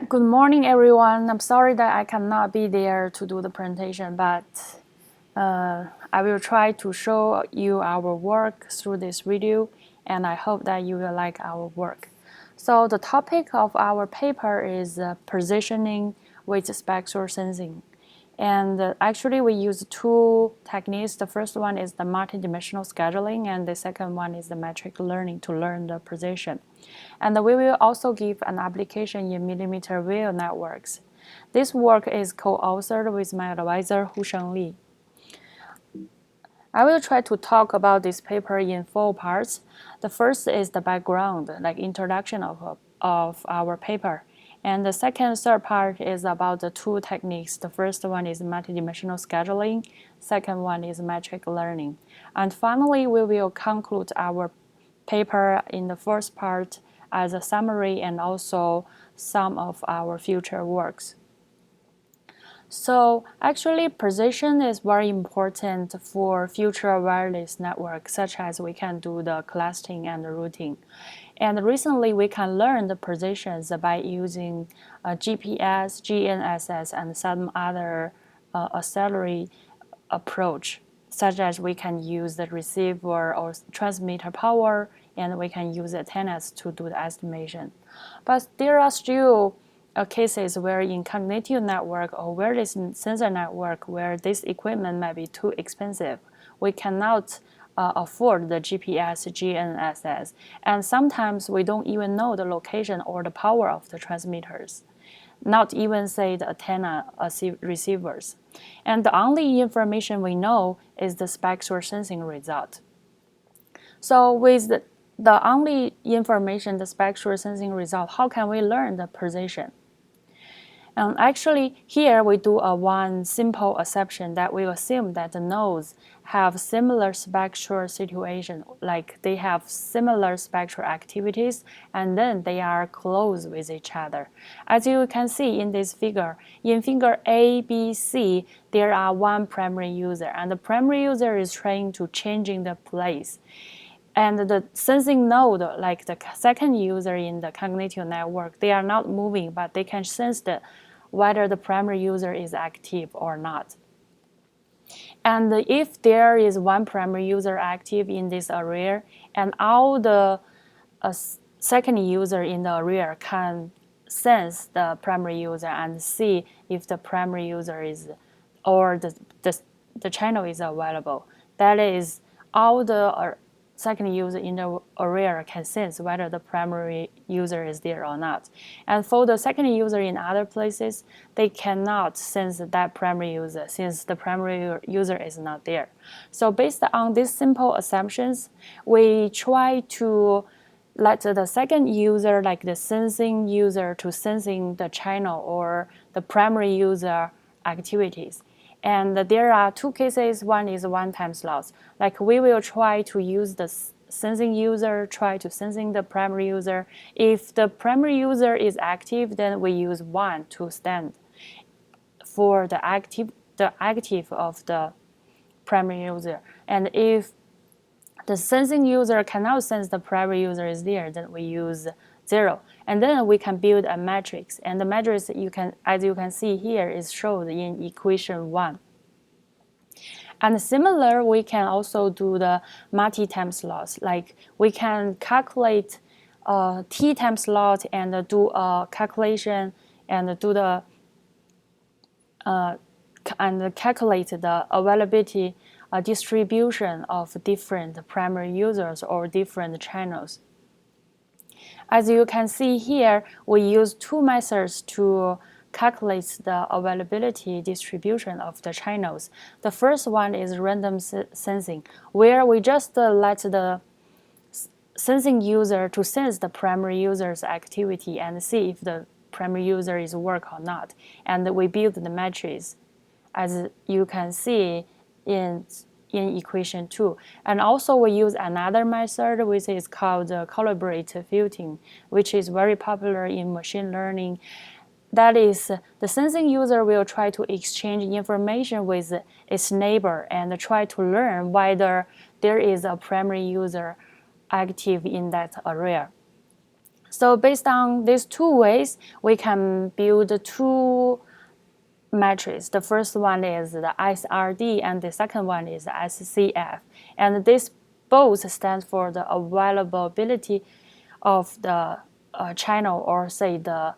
Good morning, everyone. I'm sorry that I cannot be there to do the presentation, but I will try to show you our work through this video, and I hope that you will like our work. So the topic of our paper is positioning with spectral sensing. And actually, we use two techniques. The first one is the multidimensional scheduling, and the second one is the metric learning to learn the position. And we will also give an application in millimeter wave networks. This work is co-authored with my advisor, Husheng Li. I will try to talk about this paper in 4 parts. The first is the background, like introduction of our paper. And the third part is about the two techniques. The first one is multidimensional scheduling. Second one is metric learning. And finally, we will conclude our paper in the first part as a summary and also some of our future works. So actually, position is very important for future wireless networks, such as we can do the clustering and the routing. And recently, we can learn the positions by using GPS, GNSS, and some other auxiliary approach, such as we can use the receiver or transmitter power, and we can use antennas to do the estimation. But there are still cases where in cognitive network or wireless sensor network where this equipment might be too expensive. We cannot afford the GPS, GNSS, and sometimes we don't even know the location or the power of the transmitters, not even say the antenna receivers. And the only information we know is the spectral sensing result. So with the only information, the spectral sensing result, how can we learn the position? And actually, here we do one simple assumption that we assume that the nodes have similar spectral situation, like they have similar spectral activities, and then they are close with each other. As you can see in this figure, in figure A, B, C, there are one primary user, and the primary user is trying to changing the place. And the sensing node, like the second user in the cognitive network, they are not moving, but they can sense whether the primary user is active or not. And if there is one primary user active in this area, and all the second user in the area can sense the primary user and see if the primary user is, or the channel is available. That is, all the second user in the area can sense whether the primary user is there or not. And for the second user in other places, they cannot sense that primary user since the primary user is not there. So based on these simple assumptions, we try to let the second user, like the sensing user, to sensing the channel or the primary user activities. And there are two cases. One is one-time loss. Like we will try to use the sensing user, try to sensing the primary user. If the primary user is active, then we use 1 to stand for the active of the primary user. And if the sensing user cannot sense the primary user is there, then we use 0. And then we can build a matrix. And the matrix, as you can see here, is shown in equation 1. And similar, we can also do the multi-time slots. Like we can calculate t time slot and do a calculation and do the and calculate the availability distribution of different primary users or different channels. As you can see here, we use two methods to calculate the availability distribution of the channels. The first one is random sensing, where we just let the sensing user to sense the primary user's activity and see if the primary user is work or not. And we build the matrix, as you can see in equation 2. And also we use another method which is called calibrate filtering, which is very popular in machine learning. That is, the sensing user will try to exchange information with its neighbor and try to learn whether there is a primary user active in that area. So based on these two ways, we can build two metrics. The first one is the SRD and the second one is SCF. And this both stands for the availability of the channel, or say the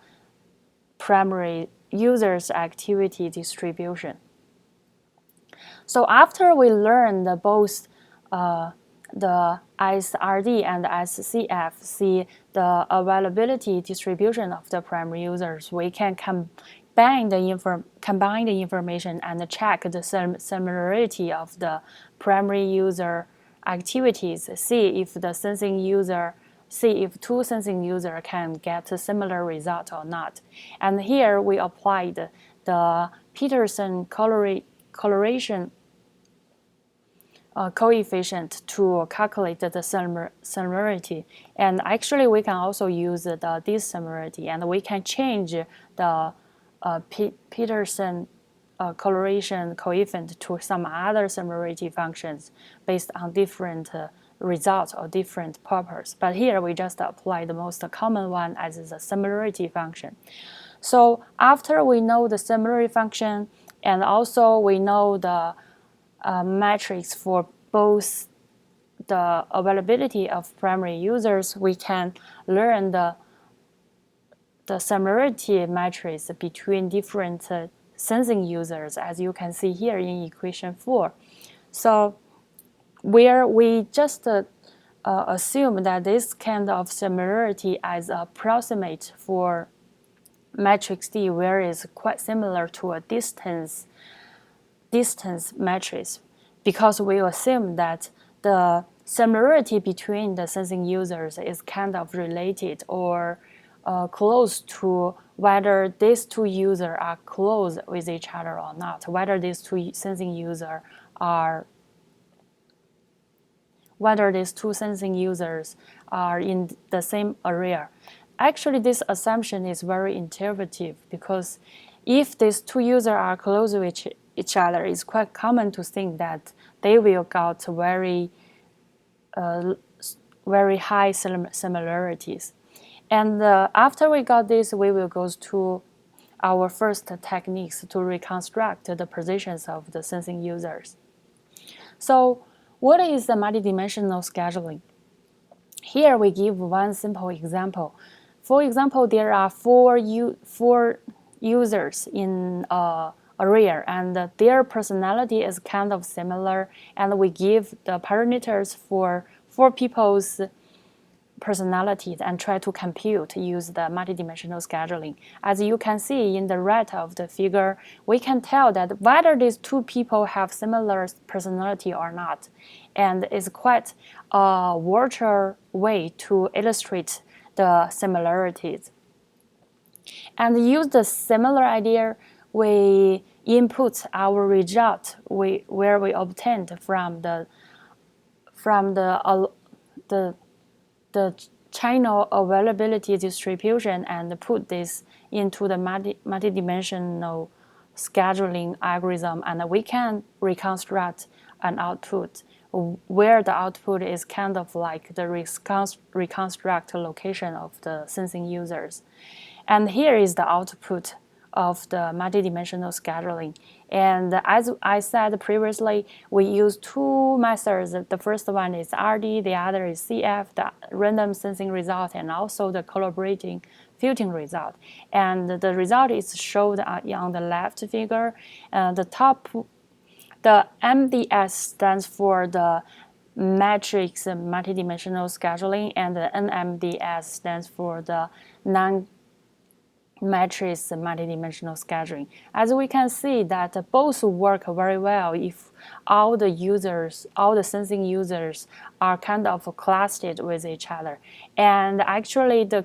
primary user's activity distribution. So after we learn both the SRD and SCF, see the availability distribution of the primary users, we can combine the information and check the similarity of the primary user activities, see if two sensing users can get a similar result or not. And here we applied the Peterson correlation coefficient to calculate the similarity. And actually, we can also use the dissimilarity, and we can change the Peterson correlation coefficient to some other similarity functions based on different results or different purpose. But here we just apply the most common one as the similarity function. So after we know the similarity function, and also we know the metrics for both the availability of primary users, we can learn the similarity matrix between different sensing users, as you can see here in equation 4. So where we just assume that this kind of similarity is approximate for matrix D, where it's quite similar to a distance matrix, because we assume that the similarity between the sensing users is kind of related or close to whether these two users are close with each other or not, whether these two sensing users are in the same area. Actually, this assumption is very intuitive, because if these two users are close with each other, it's quite common to think that they will get very high similarities. And after we got this, we will go to our first techniques to reconstruct the positions of the sensing users. So what is the multidimensional scheduling? Here we give one simple example. For example, there are four users in array, and their personality is kind of similar, and we give the parameters for 4 people's personalities and try to use the multidimensional scheduling. As you can see in the right of the figure, we can tell that whether these 2 people have similar personality or not, and it's quite a virtual way to illustrate the similarities. And use the similar idea, we input our result where we obtained from the channel availability distribution, and put this into the multidimensional scheduling algorithm, and we can reconstruct an output where the output is kind of like the reconstruct location of the sensing users. And here is the output of the multidimensional scheduling. And as I said previously, we use 2 methods. The first one is RD, the other is CF, the random sensing result, and also the collaborating filtering result. And the result is shown on the left figure. The MDS stands for the matrix multidimensional scheduling, and the NMDS stands for the non-matrix multidimensional scheduling. As we can see that both work very well if all the sensing users are kind of clustered with each other. And actually the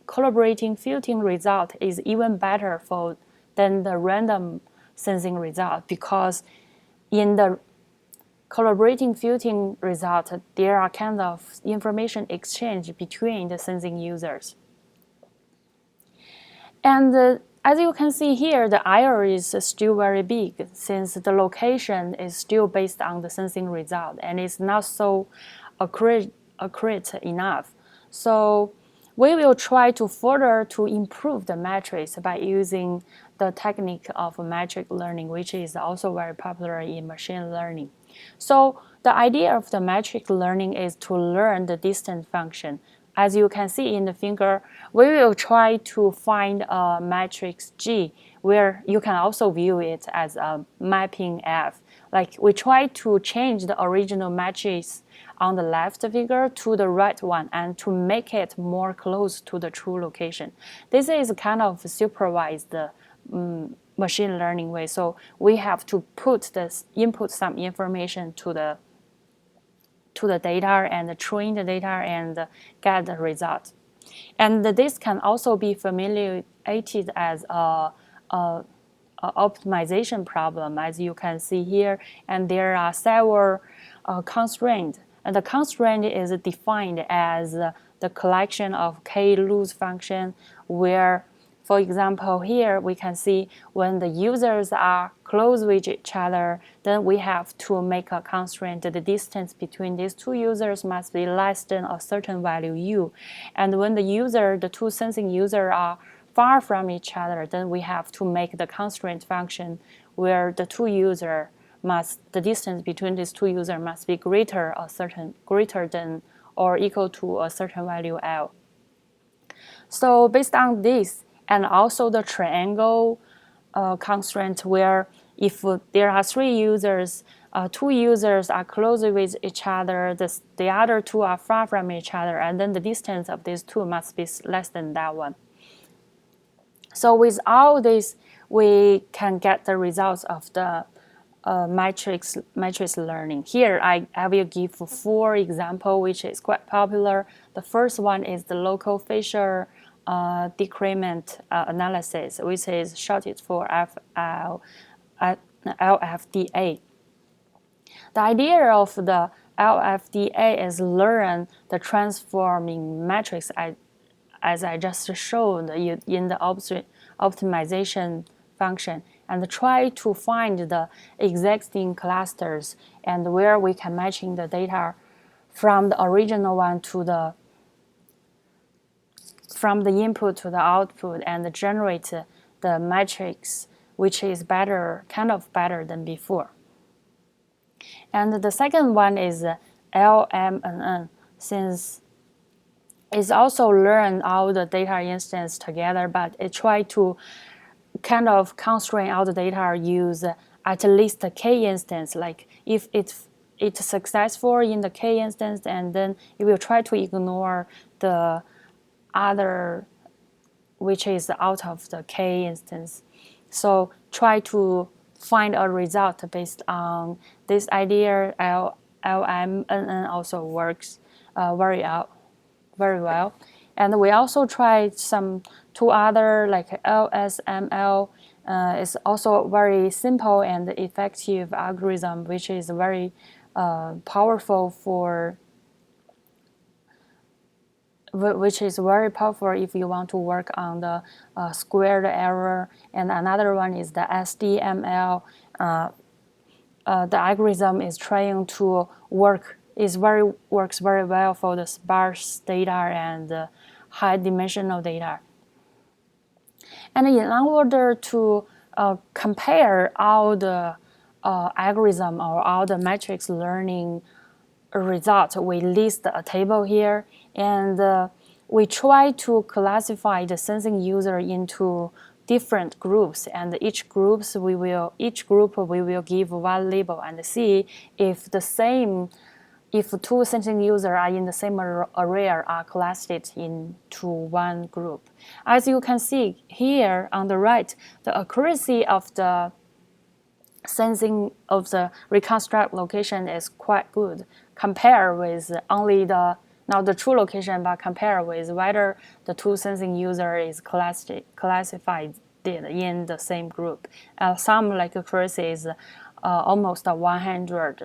collaborating filtering result is even better than the random sensing result, because in the collaborating filtering result, there are kind of information exchange between the sensing users. And as you can see here, the error is still very big, since the location is still based on the sensing result and it's not so accurate enough. So we will try to further to improve the metrics by using the technique of metric learning, which is also very popular in machine learning. So the idea of the metric learning is to learn the distance function. As you can see in the figure, we will try to find a matrix G where you can also view it as a mapping F. Like we try to change the original matrix on the left figure to the right one and to make it more close to the true location. This is kind of supervised machine learning way. So we have to input some information to the data and train the data and get the result. And this can also be familiated as a optimization problem, as you can see here. And there are several constraints. And the constraint is defined as the collection of k-loss function where, for example, here we can see when the users are close with each other, then we have to make a constraint that the distance between these two users must be less than a certain value u. And when the two sensing users are far from each other, then we have to make the constraint function where the distance between these two users must be greater than or equal to a certain value L. So based on this, and also the triangle constraint where if there are three users, two users are close with each other, the other two are far from each other, and then the distance of these two must be less than that one. So with all this, we can get the results of the matrix learning. Here I will give 4 examples, which is quite popular. The first one is the local facial decrement analysis, which is shorted for LFDA. The idea of the LFDA is learn the transforming matrix as I just showed in the optimization function, and try to find the existing clusters and where we can matching the data from the original one to from the input to the output and generate the matrix which is kind of better than before. And the second one is LMNN, since it's also learn all the data instance together, but it try to kind of constrain all the data use at least a k instance. Like if it's successful in the k instance, and then it will try to ignore the other which is out of the k instance. So try to find a result based on this idea. LMNN also works very well. And we also tried two other like LSML. Is also very simple and effective algorithm, which is very powerful if you want to work on the squared error. And another one is the SDML. The algorithm is trying to works very well for the sparse data and high dimensional data. And in order to compare all the algorithm or all the matrix learning results, we list a table here, and we try to classify the sensing user into different groups, and each group we will give one label and see if two sensing users are in the same array are clustered into one group. As you can see here on the right, the accuracy of the sensing of the reconstruct location is quite good compared with only not the true location, but compared with whether the two sensing user is classified in the same group. Some like accuracy is almost 100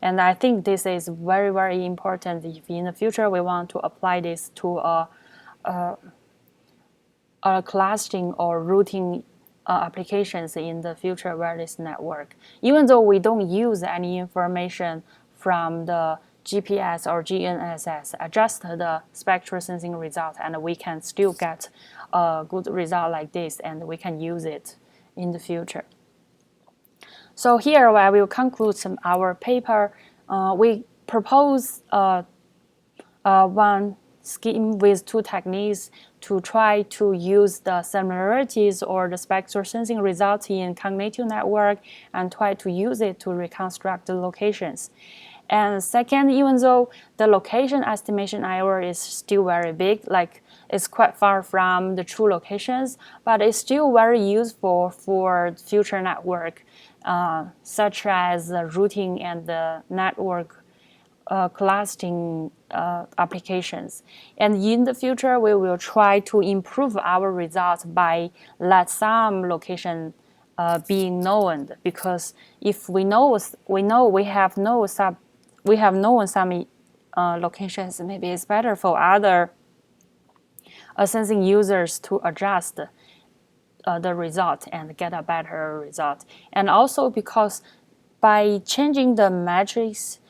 And I think this is very, very important if in the future we want to apply this to a clustering or routing applications in the future wireless network. Even though we don't use any information from the GPS or GNSS, adjust the spectral sensing result, and we can still get a good result like this, and we can use it in the future. So here I will conclude our paper. We propose one scheme with two techniques to try to use the similarities or the spectral sensing results in cognitive network and try to use it to reconstruct the locations. And second, even though the location estimation error is still very big, like it's quite far from the true locations, but it's still very useful for future network, such as the routing and the network clustering applications. And in the future, we will try to improve our results by let some location being known, because if we have known some locations, maybe it's better for other sensing users to adjust the result and get a better result. And also because by changing the metrics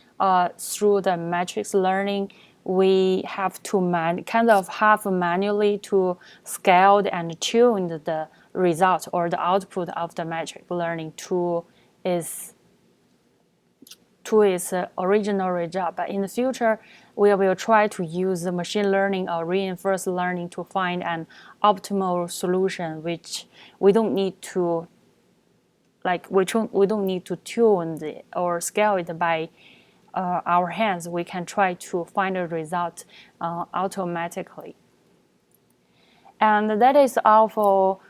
through the matrix learning, we have to manually to scale and tune the result or the output of the metric learning to its original result. But in the future, we will try to use the machine learning or reinforced learning to find an optimal solution, which we don't need to tune or scale it by our hands. We can try to find a result automatically. And that is all for